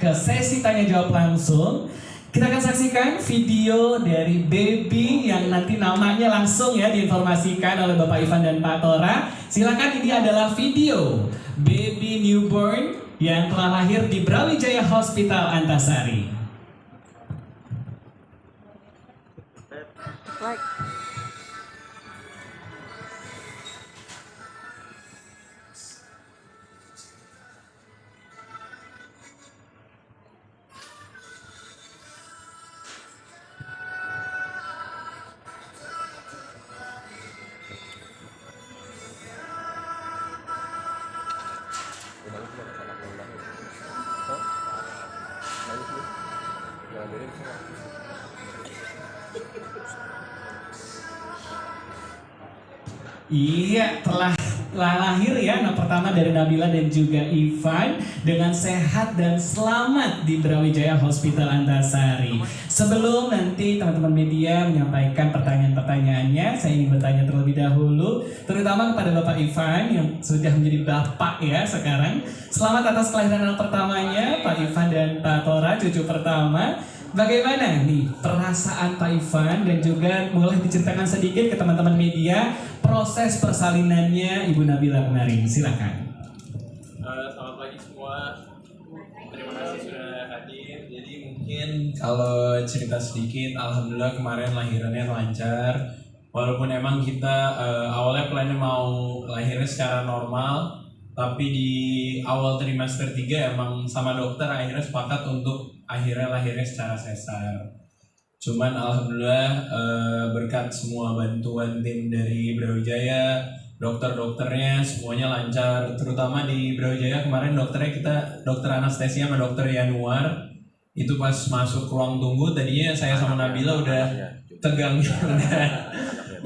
ke sesi tanya jawab langsung. Kita akan saksikan video dari baby yang nanti namanya langsung ya diinformasikan oleh Bapak Ivan dan Pak Tora. Silakan, ini adalah video baby newborn yang telah lahir di Brawijaya Hospital Antasari. Iya, telah lahir ya anak pertama dari Nabila dan juga Ivan dengan sehat dan selamat di Brawijaya Hospital Antasari. Sebelum nanti teman-teman media menyampaikan pertanyaan-pertanyaannya, saya ingin bertanya terlebih dahulu, terutama kepada Bapak Ivan yang sudah menjadi bapak ya sekarang. Selamat atas kelahiran anak pertamanya, Pak Ivan dan Pak Tora, cucu pertama. Bagaimana nih perasaan Pak Ivan dan juga boleh diceritakan sedikit ke teman-teman media proses persalinannya Ibu Nabila kemarin, silakan. Selamat pagi semua, terima kasih sudah hadir. Jadi mungkin kalau cerita sedikit, alhamdulillah kemarin lahirannya lancar. Walaupun emang kita awalnya plannya mau lahirnya secara normal, tapi di awal trimester 3 emang sama dokter akhirnya sepakat untuk akhirnya lahirnya secara sesar. Cuman alhamdulillah berkat semua bantuan tim dari Brawijaya, dokter-dokternya semuanya lancar. Terutama di Brawijaya kemarin dokter anestesia sama dokter Yanuar. Itu pas masuk ruang tunggu tadinya saya sama Nabila udah tegang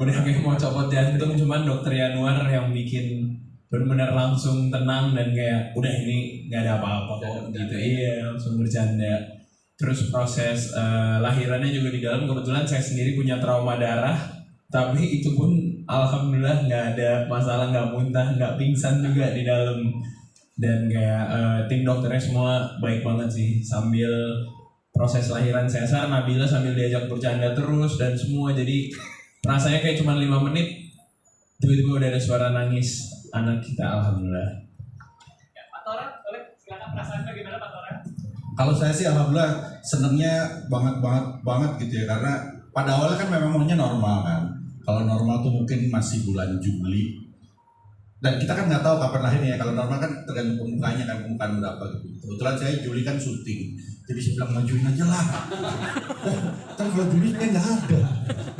udah kayak mau copot jantung, cuman dokter Yanuar yang bikin benar-benar langsung tenang dan kayak udah ini nggak ada apa-apa kok gitu. Iya, langsung bercanda. Terus proses lahirannya juga di dalam, kebetulan saya sendiri punya trauma darah, tapi itu pun alhamdulillah nggak ada masalah, nggak muntah, nggak pingsan juga di dalam. Dan kayak tim dokternya semua baik banget sih. Sambil proses lahiran sesar, Nabila sambil diajak bercanda terus dan semua, jadi rasanya kayak cuma 5 menit tiba-tiba udah ada suara nangis anak kita, alhamdulillah. Ya, Pak Tora, boleh silakan perasaannya gimana Pak Tora? Kalau saya sih alhamdulillah senengnya banget gitu ya, karena pada awalnya kan memang maunya normal kan. Kalau normal tuh mungkin masih bulan Juli, dan kita kan nggak tahu kapan lahirnya. Kalau normal kan tergantung pemukanya kan, permukaan berapa gitu. Kebetulan saya Juli kan syuting, jadi saya bilang majuin aja lah. Kan kalau Juli kan nggak ada,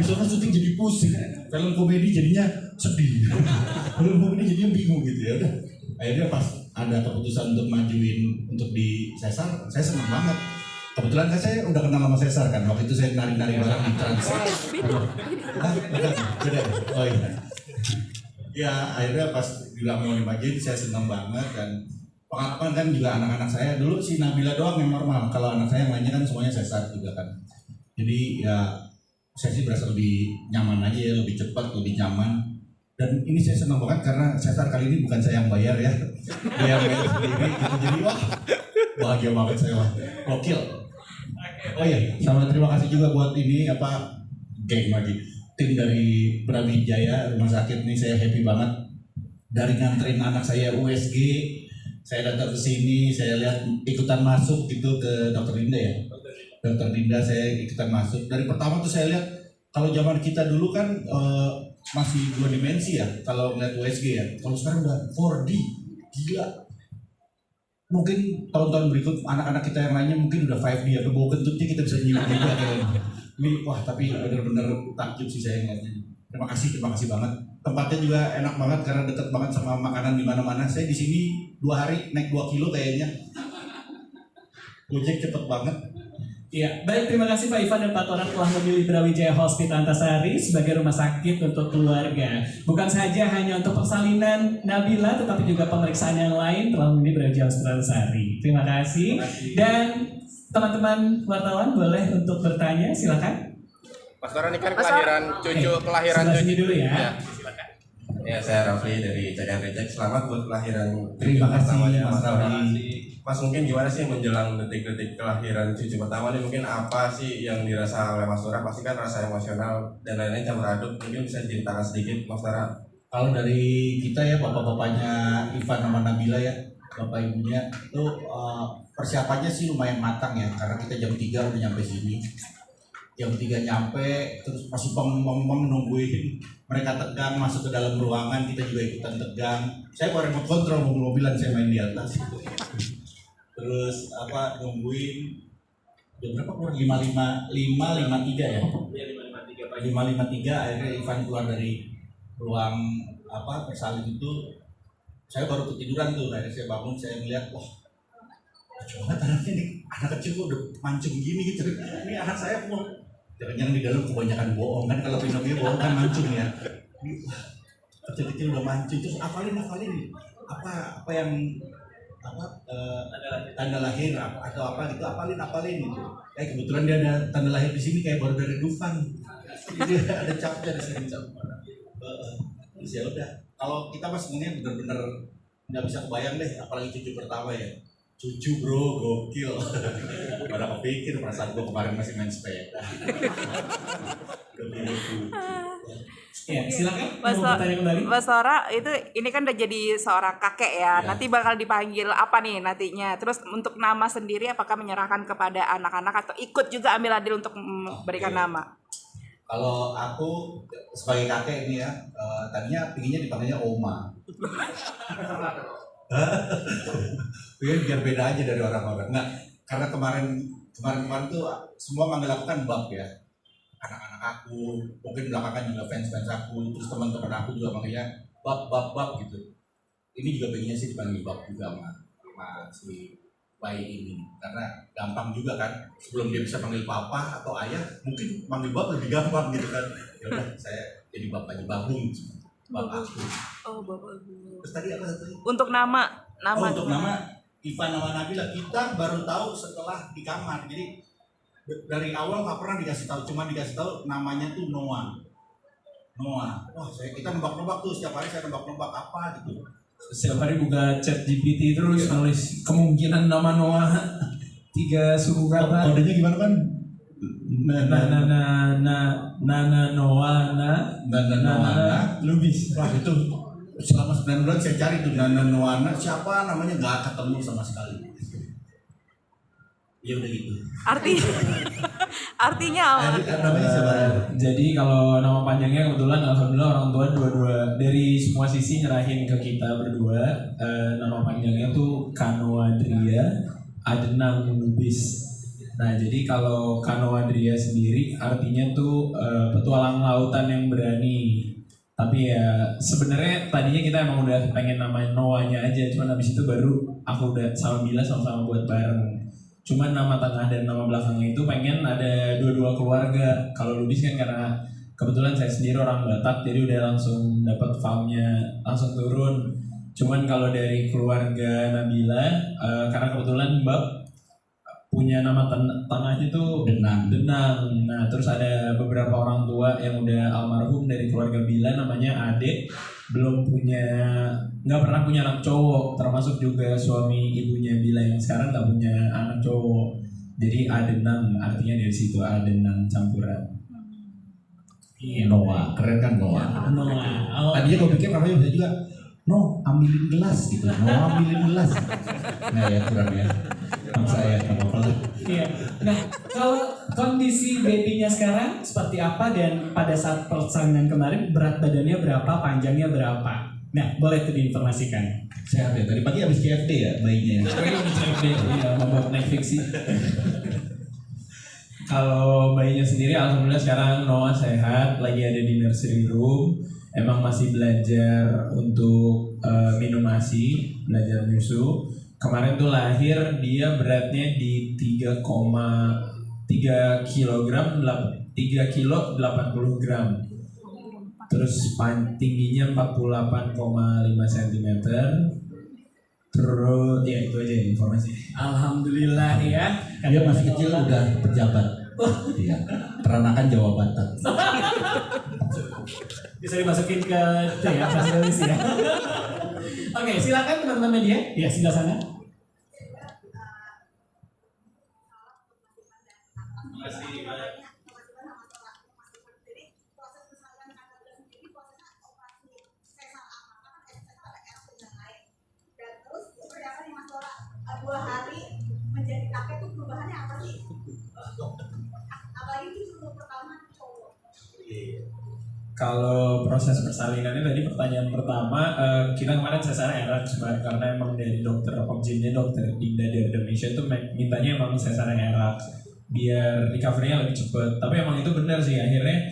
di sana syuting jadi pusing. Film komedi jadinya sedih, film komedi jadinya bingung gitu ya. Udah, akhirnya pas ada keputusan untuk majuin untuk di sesar, saya senang banget. Kebetulan kan saya udah kenal sama Sesar kan, waktu itu saya nari-nari bareng di Transit. Beda. Oh iya. Ya akhirnya pas bilang mau dimajuin, saya senang banget. Dan pengalaman kan juga anak-anak saya, dulu si Nabila doang yang normal, kalau anak saya yang lainnya kan semuanya Sesar juga kan. Jadi ya saya sih berasa lebih nyaman aja ya, lebih cepat, lebih nyaman. Dan ini saya senang banget karena Sesar kali ini bukan saya yang bayar ya, dia yang bayar sendiri gitu. Jadi wah bahagia banget saya, wah gokil. Oh iya, sama terima kasih juga buat ini geng lagi, tim dari Brawijaya Rumah Sakit ini. Saya happy banget dari nganterin anak saya USG, saya datang ke sini, saya lihat ikutan masuk gitu ke Dokter Dinda ya. Dokter Dinda saya ikutan masuk. Dari pertama tuh saya lihat, kalau zaman kita dulu kan masih 2 dimensi ya kalau ngeliat USG ya. Kalau sekarang udah 4D, gila. Mungkin tahun-tahun berikut anak-anak kita yang lainnya mungkin udah 5D ya, bau kentutnya kita bisa nyium juga kayaknya. Ini wah, tapi bener-bener takjub sih saya ngeliatnya. Terima kasih banget. Tempatnya juga enak banget karena dekat banget sama makanan di mana-mana. Saya di sini 2 hari naik 2 kilo kayaknya. Gojek cepet banget. Iya, baik, terima kasih Pak Ivan dan Pak Tora telah memilih Brawijaya Hospital Antasari sebagai rumah sakit untuk keluarga. Bukan saja hanya untuk persalinan Nabila, tetapi juga pemeriksaan yang lain telah memilih Brawijaya Hospital Antasari. Terima kasih. Dan teman-teman wartawan boleh untuk bertanya, silakan. Mas Tora, ini kan kelahiran cucu, kelahiran cucu dulu ya. Ya. Silakan. Ya, saya Rafli dari Cek Rejek. Selamat buat kelahiran Terima cucu kasih, pertamanya Mas Rafli. Mas, mungkin gimana sih menjelang detik-detik kelahiran cucu pertama nih? Mungkin apa sih yang dirasa oleh Mas Tora? Pasti kan rasa emosional dan lain-lain campur aduk. Mungkin bisa ceritakan sedikit, Mas Tora. Kalau dari kita ya bapak-bapaknya Ivan sama Nabila ya, bapak ibunya itu persiapannya sih lumayan matang ya, karena kita jam 3 udah nyampe sini. Jam 3 nyampe, terus masih beng nungguin mereka tegang masuk ke dalam ruangan, kita juga ikutan tegang. Saya bawa remote control mobil-mobilan, saya main di atas. Terus nungguin jam berapa keluar? 5.53 ya? Iya, 553 pagi. 5.53 akhirnya Ivan keluar dari ruang bersalin itu. Saya baru ketiduran tuh, akhirnya saya bangun, saya melihat, wah coba anaknya nih, anak kecil kok udah mancung gini gitu. Ini anak saya mau jangan-jangan di dalam kebanyakan bohong kan, kalau filmnya bohong kan mancung ya. Ini, wah, kecil-kecil udah mancung, terus apalin apa yang tanda lahir atau apa gitu, apalin gitu. Kebetulan dia ada tanda lahir di sini kayak baru dari Dufan. Jadi ada capnya di sini cap. Terus ya udah. Kalau kita mas sebenarnya benar-benar nggak bisa kebayang deh, apalagi cucu pertama ya. Cucu bro, gokil. Pada kepikir perasaan gue kemarin masih main sepeda. Ya, silakan. Mas, Mau bertanya kembali. Mas Tora ini kan udah jadi seorang kakek ya. Ya. Nanti bakal dipanggil apa nih nantinya? Terus untuk nama sendiri apakah menyerahkan kepada anak-anak atau ikut juga ambil adil untuk memberikan nama? Kalau aku sebagai kakek ini ya, tadinya pinginnya dipanggilnya Oma. Biar beda aja dari orang-orang. Nah, karena kemarin tuh semua manggil aku kan Bab ya. Anak-anak aku, mungkin belakangan juga fans aku, terus teman-teman aku juga manggilnya Bab gitu. Ini juga pengennya sih dipanggil Bab juga sama si bayi ini, karena gampang juga kan. Sebelum dia bisa panggil papa atau ayah, mungkin manggil Bab lebih gampang gitu kan. Ya udah, saya jadi Bab aja, Babung, Bab aku. Oh, Bapak Ibu. Terus tadi apa satu? Untuk nama Untuk nama Ivan sama Nabila kita baru tahu setelah di kamar. Jadi dari awal nggak pernah dikasih tahu, cuma dikasih tahu namanya tuh Noah. Wah, kita nebak-nebak tuh, setiap hari saya nebak-nebak apa gitu. Setiap hari buka chat GPT terus nulis kemungkinan nama Noah 3 suku kata. Kodenya gimana kan? Noah Lu bisa. Wah itu selama 9 bulan saya cari tuh Nana Noana siapa namanya, nggak ketemu sama sekali. Ya udah gitu. Artinya apa? Namanya siapa? Jadi kalau nama panjangnya kebetulan alhamdulillah orang tua dua-dua dari semua sisi nyerahin ke kita berdua. Nama panjangnya tuh Kanoadria Adenang Lubis. Nah jadi kalau Kanoadria sendiri artinya tuh petualang lautan yang berani. Tapi ya sebenarnya tadinya kita emang udah pengen namain Noahnya aja, cuman habis itu baru aku udah sama Bila sama-sama buat bareng. Cuman nama tengah dan nama belakangnya itu pengen ada dua-dua keluarga. Kalau Lubis kan karena kebetulan saya sendiri orang Batak, jadi udah langsung dapat farmnya langsung turun. Cuman kalau dari keluarga Nabila, karena kebetulan Mbak punya nama tanahnya tuh Denang. Nah terus ada beberapa orang tua yang udah almarhum dari keluarga Bila namanya Ade, nggak pernah punya anak cowok, termasuk juga suami ibunya Bila yang sekarang nggak punya anak cowok. Jadi Adenang artinya dari situ, Adenang campuran. Noah, keren kan Noah. Noah. Tadinya gue pikir namanya bisa juga ambilin gelas gitu. Ambilin gelas. Nah ya kurang ya. Saya apa? Iya. Nah, kalau kondisi babynya sekarang seperti apa dan pada saat persalinan kemarin berat badannya berapa, panjangnya berapa? Nah, boleh itu diinformasikan. Sehat ya. Tadi pagi habis KFD ya bayinya. Iya, membuat naik fiksi. Kalau bayinya sendiri alhamdulillah sekarang Noah sehat, lagi ada di nursery room. Emang masih belajar untuk minum ASI, belajar nyusu. Kemarin tuh lahir dia beratnya di 3,3 kilogram, 3 kilo 80 gram. Terus tingginya 48,5 cm. Terus ya itu aja informasi. Alhamdulillah ya. Dia masih kecil udah pejabat. Iya, peranakan Jawa Barat. Bisa dimasukin ke itu ya, fasilitas ya. Oke, silakan teman-teman media. Ya, sebelah sana. Dua hari menjadi kakek tuh perubahannya apa sih? Apalagi itu untuk pertama cowok. Kalau proses persalinannya tadi pertanyaan pertama, kita kemarin sesar erak karena emang dari dokter objinnya dokter Dinda dari Indonesia itu mintanya emang sesar erak biar recovery-nya lebih cepat. Tapi emang itu benar sih, akhirnya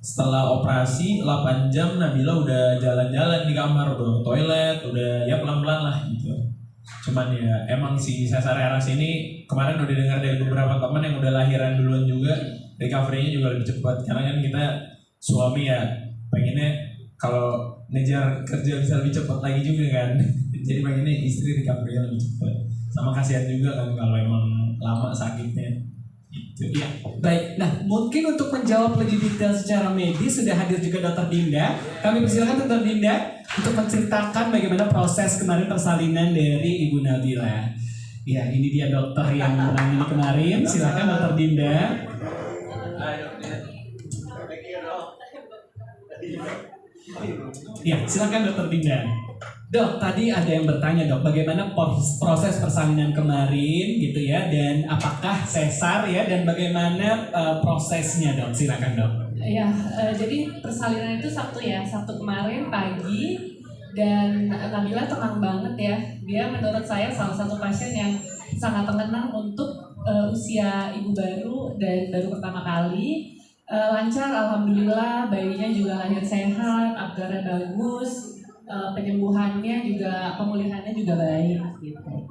setelah operasi 8 jam Nabila udah jalan-jalan di kamar, udah ke toilet, udah ya pelan-pelan lah gitu. Cuman ya emang si sesar eras ini kemarin udah dengar dari beberapa teman yang udah lahiran duluan juga, recovery-nya juga lebih cepat karena kan kita suami ya pengennya kalau ngejar kerja bisa lebih cepat lagi juga kan. Jadi pengennya istri recovery-nya lebih cepat. Sama kasihan juga kan kalau emang lama sakitnya. Gitu. Ya, baik. Nah, mungkin untuk menjawab lebih detail secara medis sudah hadir juga Dr. Dinda. Kami persilakan Dr. Dinda untuk menceritakan bagaimana proses kemarin persalinan dari Ibu Nabila. Ya, ini dia dokter yang menangani kemarin. Silakan Dr. Dinda. Ya, silakan Dr. Dinda. Dok, tadi ada yang bertanya dok, bagaimana proses persalinan kemarin gitu ya, dan apakah sesar ya, dan bagaimana prosesnya dok, silakan dok. Ya, jadi persalinan itu Sabtu kemarin pagi, dan Nabila tenang banget ya. Dia menurut saya salah satu pasien yang sangat tenang untuk usia ibu baru dan baru pertama kali. Lancar, alhamdulillah, bayinya juga lahir sehat, agarnya bagus. Penyembuhannya juga, pemulihannya juga baik gitu.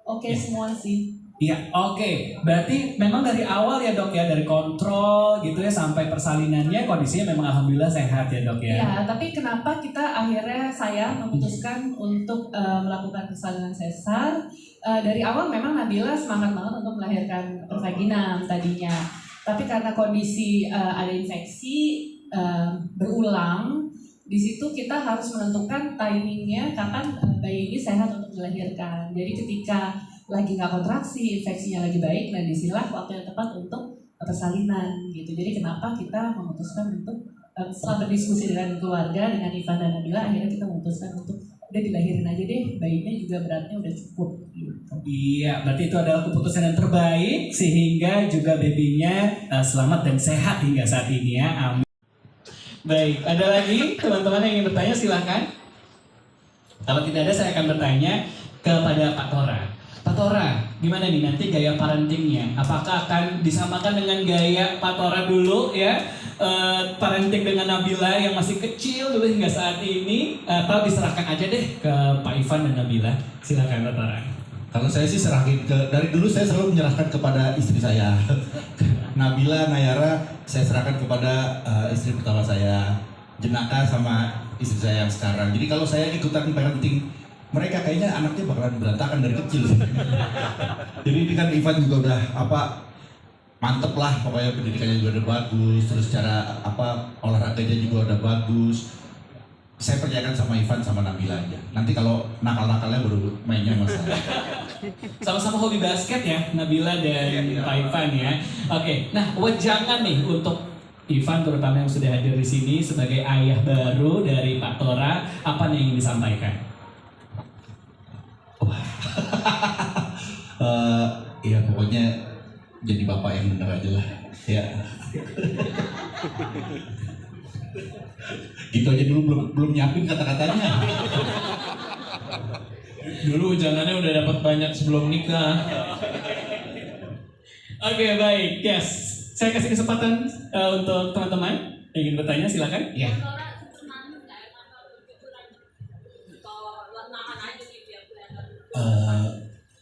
Oke, semua sih. Iya, oke. Berarti memang dari awal ya dok ya, dari kontrol gitu ya sampai persalinannya kondisinya memang alhamdulillah sehat ya dok ya. Ya, tapi kenapa saya memutuskan untuk melakukan persalinan sesar? Dari awal memang Nabila semangat banget untuk melahirkan vaginam tadinya. Tapi karena kondisi ada infeksi berulang, di situ kita harus menentukan timingnya kapan bayi ini sehat untuk dilahirkan. Jadi ketika lagi nggak kontraksi, infeksinya lagi baik, nah disinilah waktu yang tepat untuk persalinan gitu. Jadi kenapa kita memutuskan untuk setelah berdiskusi dengan keluarga, dengan Ivan dan Nabila, akhirnya kita memutuskan untuk udah dilahirin aja deh, bayinya juga beratnya udah cukup gitu. Iya, berarti itu adalah keputusan yang terbaik sehingga juga babynya selamat dan sehat hingga saat ini ya. Amin. Baik, ada lagi teman-teman yang ingin bertanya silahkan. Kalau tidak ada saya akan bertanya kepada Pak Tora. Pak Tora, gimana nih nanti gaya parentingnya? Apakah akan disamakan dengan gaya Pak Tora dulu ya? Parenting dengan Nabila yang masih kecil dulu hingga saat ini, atau diserahkan aja deh ke Pak Ivan dan Nabila? Silakan Pak Tora. Kalau saya sih serahin dari dulu saya selalu menyerahkan kepada istri saya. Nabila, Nayara saya serahkan kepada istri pertama saya, Jenaka sama istri saya yang sekarang. Jadi kalau saya ikutan parenting mereka kayaknya anaknya bakalan berantakan dari kecil. Jadi ini kan Ivan juga udah mantep lah, pokoknya pendidikannya juga udah bagus, terus cara olahraganya juga udah bagus. Saya percayakan sama Ivan sama Nabila aja. Nanti kalau nakal-nakalnya baru mainnya sama saya. Sama-sama hobi basket ya, Nabila dan Pak Ivan ya. Oke, nah wejangan nih untuk Ivan terutama yang sudah hadir di sini sebagai ayah baru dari Pak Tora, apa nih yang ingin disampaikan? Ya pokoknya jadi bapak yang benar aja lah. Ya. Gitu aja dulu, belum nyiapin kata-katanya. Dulu jangannya udah dapat banyak sebelum nikah. Oke, baik, yes. Saya kasih kesempatan untuk teman-teman yang ingin bertanya, silakan. Ya.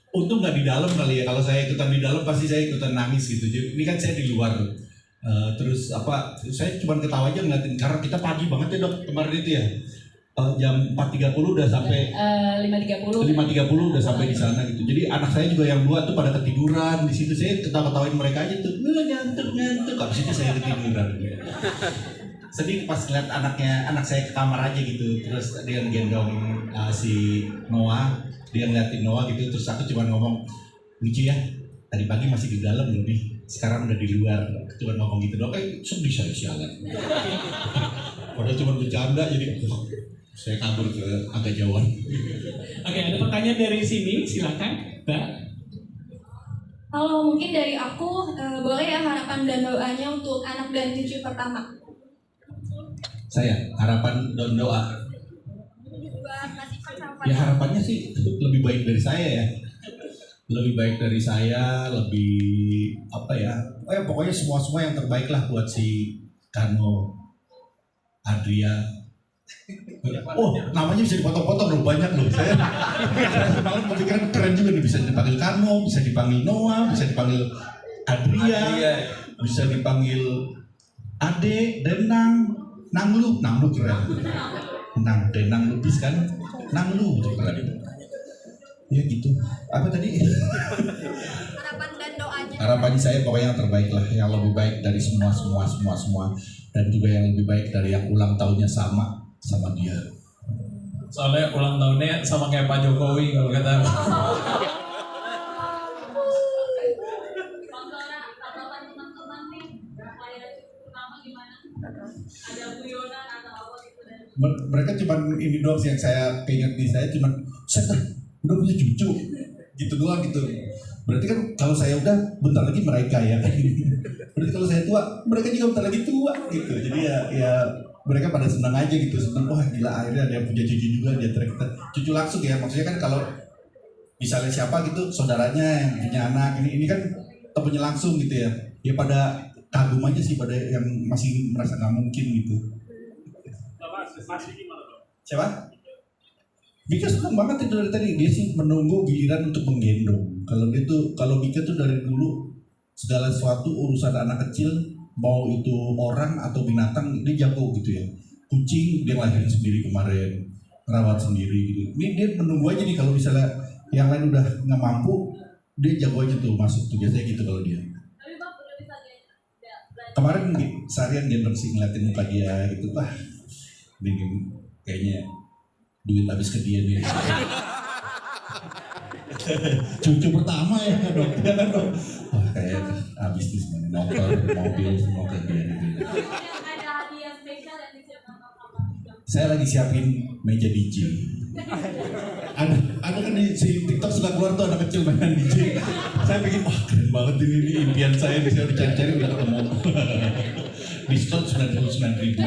Untung nggak di dalam kali ya. Kalau saya ikutan di dalam pasti saya ikutan nangis gitu. Jadi ini kan saya di luar. Terus saya cuma ketawa aja ngeliatin karena kita pagi banget ya dok kemarin itu ya. jam 4.30 udah sampai 5.30. 5.30 udah sampai di sana gitu. Jadi anak saya juga yang dua tuh pada ketiduran di situ, saya ketawa-ketawain mereka aja tuh, ngantuk. Habis itu saya ketiduran. Sedih pas lihat anak saya ke kamar aja gitu, terus dia gendong si Noah, dia ngeliatin Noah gitu, terus aku cuma ngomong, lucu ya, tadi pagi masih di dalam loh nih, sekarang udah di luar, cuma ngomong gitu doang, sedih saya sialan. Padahal cuma bercanda jadi saya kabur ke agak jauhan. Oke, ada pertanyaan dari sini, silakan, Mbak. Kalau mungkin dari aku, boleh ya harapan dan doanya untuk anak dan cucu pertama. Saya harapan dan doa. Buat Mas Ivan sama Ya harapannya sih lebih baik dari saya ya. Lebih baik dari saya, lebih apa ya? Pokoknya semua yang terbaik lah buat si Kano, Adria. Oh, namanya bisa dipotong-potong loh, banyak loh. Saya semalam kepikiran keren juga nih, bisa dipanggil Kano, bisa dipanggil Noah, bisa dipanggil Adria, bisa dipanggil Ade, Denang, Nanglu keren. Denang lupis kan, Nanglu itu keren. Ya gitu. Apa tadi? harapan dan doanya. Harapan saya pokoknya yang terbaik lah, yang lebih baik dari semua, dan juga yang lebih baik dari yang ulang tahunnya sama dia. Soalnya ulang tahunnya sama kayak Pak Jokowi kalau kata aku. Mereka cuma ini doang sih yang saya keinget di saya, cuma saya udah punya cucu gitu doang gitu. Berarti kan kalau saya udah bentar lagi mereka ya kan. Berarti kalau saya tua mereka juga bentar lagi tua gitu. Jadi ya mereka pada senang aja gitu, senang, wah gila akhirnya ada yang punya cucu juga di antara kita. Cucu langsung ya, maksudnya kan kalau misalnya siapa gitu saudaranya yang punya anak ini kan temennya langsung gitu ya, ya pada kagum aja sih, pada yang masih merasa nggak mungkin gitu. Siapa? Mika senang banget itu dari tadi, dia sih menunggu giliran untuk menggendong. Kalau Mika tuh dari dulu segala sesuatu urusan anak kecil, mau itu orang atau binatang dia jago gitu ya. Kucing dia lahirin sendiri kemarin, rawat sendiri gitu. Ini dia menunggu aja nih, kalau misalnya yang lain udah nggak mampu, dia jago aja tuh masuk tuh, biasanya gitu kalau dia. Kemarin seharian gendong sih, ngeliatin muka dia gitu, ini kayaknya duit habis ke dia nih. Cucu pertama ya dong, jangan dong. Wah kayak habis nih semuanya, motor, mobil, semua ke dia nih. Ada hadiah spesial yang disiapkan sama Saya lagi siapin meja DJ. Ada kan di si TikTok suka keluar tuh anak kecil mainan DJ. Saya pikir wah keren banget ini impian saya, bisa dicari-cari udah ketemu. Diskon 99.000.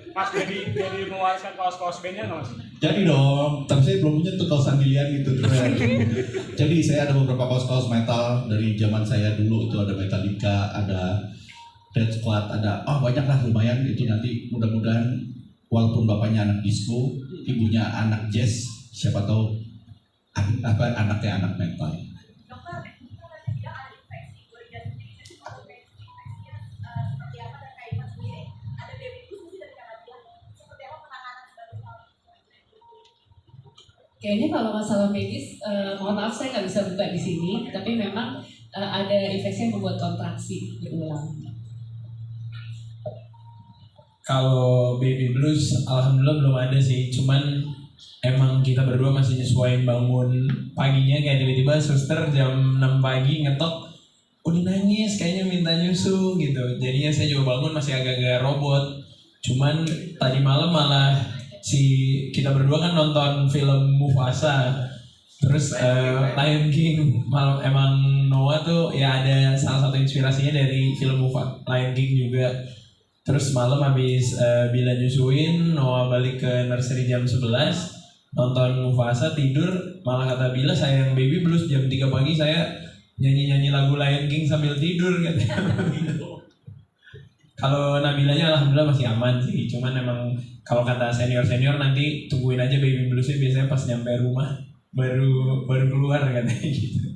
Mas jadi mengeluarkan kaos-kaos bandnya nggak mas? Jadi dong, tapi saya belum punya tuh kaos sandilian gitu keren. Jadi saya ada beberapa kaos-kaos metal dari zaman saya dulu, itu ada Metallica, ada Dead Squad, ada banyak lah, lumayan itu. Nanti mudah-mudahan walaupun bapaknya anak disco, ibunya anak jazz, siapa tahu anaknya anak metal. Dokter, kita tadi bilang ada infeksi, kemudian infeksi seperti apa dan kayak Ivan sendiri, ada baby blues mungkin dari kakak dia, seperti apa penanganan sebagai seorang Kayaknya kalau masalah medis, mohon maaf saya nggak bisa buka di sini, tapi memang ada infeksi yang membuat kontraksi berulang. Kalau baby blues, alhamdulillah belum ada sih. Cuman emang kita berdua masih nyesuaiin bangun paginya, kayak tiba-tiba suster jam 6 pagi ngetok, udah nangis kayaknya minta nyusu gitu. Jadinya saya juga bangun masih agak-agak robot. Cuman tadi malam malah kita berdua kan nonton film Mufasa, terus Lion King. Malam emang Noah tuh ya ada salah satu inspirasinya dari film Lion King juga. Terus malam habis Bila nyusuin, Noah balik ke nursery jam 11, nonton Mufasa, tidur, malah kata Bila saya yang baby blues, jam 3 pagi saya nyanyi-nyanyi lagu Lion King sambil tidur katanya. Kalau Nabilanya alhamdulillah masih aman sih, cuman emang kalau kata senior-senior nanti tungguin aja baby bluesnya, biasanya pas nyampe rumah baru keluar katanya gitu.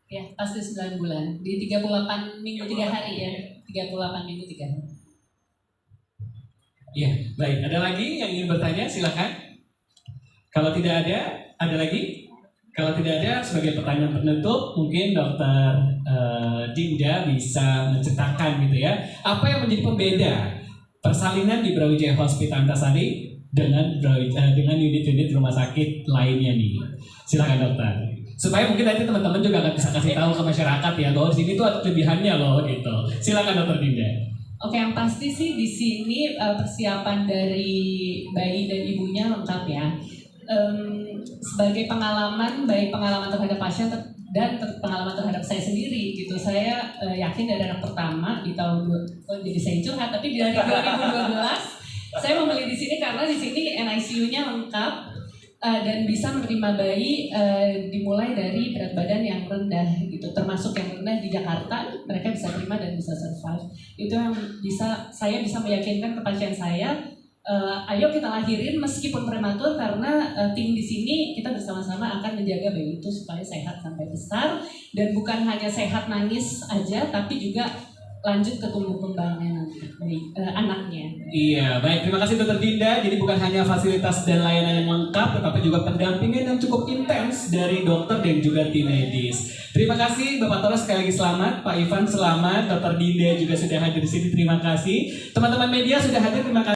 Ya, pasti 9 bulan. Di 38 minggu 3 hari ya. 38 minggu 3 hari. Iya, baik. Ada lagi yang ingin bertanya? Silakan. Kalau tidak ada lagi? Kalau tidak ada, sebagai pertanyaan penutup, mungkin Dokter Dinda bisa menceritakan gitu ya, apa yang menjadi pembeda persalinan di Brawijaya Hospital Antasari dengan unit-unit rumah sakit lainnya nih. Silakan dokter. Supaya mungkin nanti teman-teman juga akan bisa kasih tahu ke masyarakat ya bahwa di sini tuh ada kelebihannya loh gitu. Silakan Dokter Dinda. Oke, yang pasti sih di sini persiapan dari bayi dan ibunya lengkap ya. Sebagai pengalaman, baik pengalaman terhadap pasien dan pengalaman terhadap saya sendiri gitu. Saya yakin dari anak pertama di tahun jadi saya curhat, tapi dari 2012 saya memilih di sini karena di sini NICU-nya lengkap dan bisa menerima bayi dimulai dari berat badan yang rendah gitu, termasuk yang rendah di Jakarta mereka bisa terima dan bisa survive. Itu yang saya bisa meyakinkan ke pasien saya. Ayo kita lahirin meskipun prematur karena tim di sini kita bersama-sama akan menjaga bayi itu supaya sehat sampai besar dan bukan hanya sehat nangis aja tapi juga lanjut ke tumbuh kembangnya nanti anaknya. Iya, baik. Terima kasih Dokter Dinda. Jadi bukan hanya fasilitas dan layanan yang lengkap, tetapi juga pendampingan yang cukup intens dari dokter dan juga tim medis. Terima kasih Bapak Tora, sekali lagi selamat. Pak Ivan selamat. Dokter Dinda juga sudah hadir di sini. Terima kasih. Teman-teman media sudah hadir. Terima kasih.